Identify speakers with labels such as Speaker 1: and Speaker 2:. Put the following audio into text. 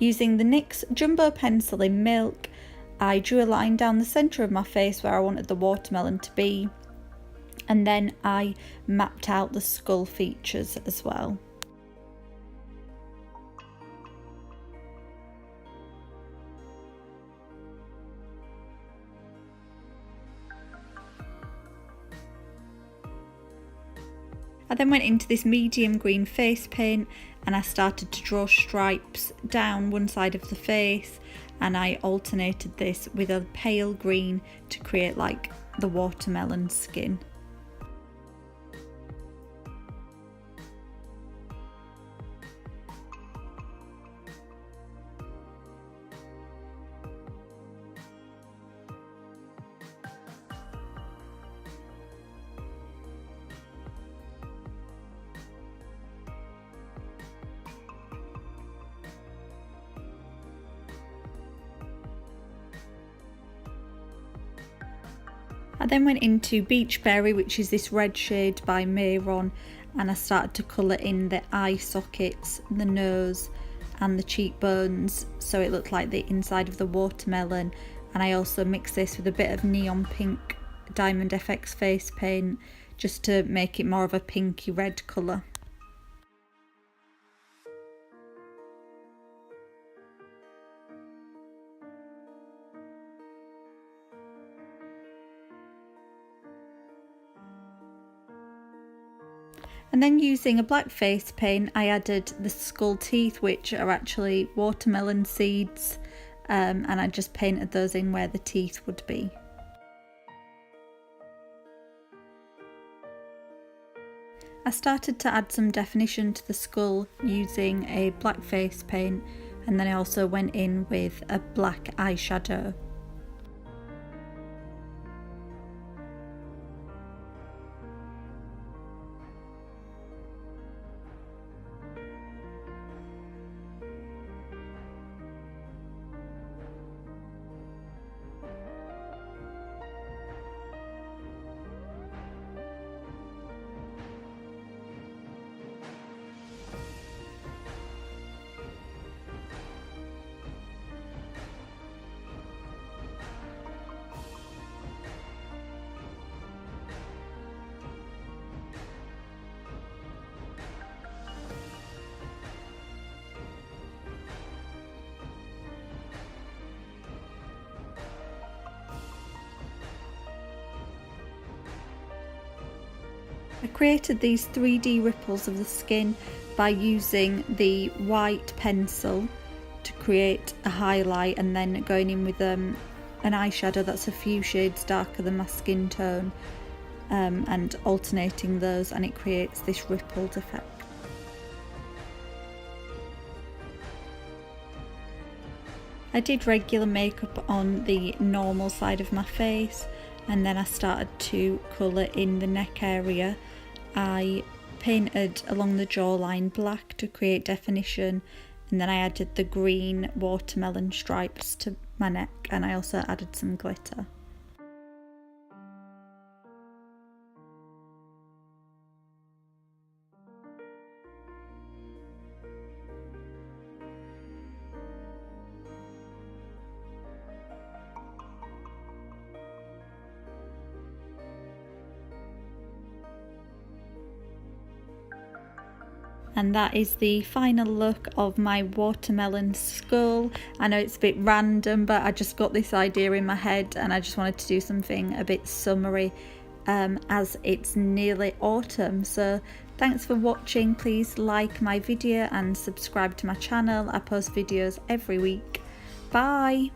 Speaker 1: Using the NYX Jumbo Pencil in Milk, I drew a line down the centre of my face where I wanted the watermelon to be, and then I mapped out the skull features as well. I then went into this medium green face paint and I started to draw stripes down one side of the face, and I alternated this with a pale green to create like the watermelon skin. I then went into Beach Berry, which is this red shade by Mehron, and I started to colour in the eye sockets, the nose and the cheekbones so it looked like the inside of the watermelon. And I also mixed this with a bit of neon pink Diamond FX face paint just to make it more of a pinky red colour. And then using a black face paint, I added the skull teeth, which are actually watermelon seeds, and I just painted those in where the teeth would be. I started to add some definition to the skull using a black face paint, and then I also went in with a black eyeshadow. I created these 3D ripples of the skin by using the white pencil to create a highlight, and then going in with an eyeshadow that's a few shades darker than my skin tone, and alternating those, and it creates this rippled effect. I did regular makeup on the normal side of my face, and then I started to colour in the neck area. I painted along the jawline black to create definition, and then I added the green watermelon stripes to my neck, and I also added some glitter. And that is the final look of my watermelon skull. I know it's a bit random, but I just got this idea in my head and I just wanted to do something a bit summery as it's nearly autumn. So thanks for watching. Please like my video and subscribe to my channel. I post videos every week. Bye!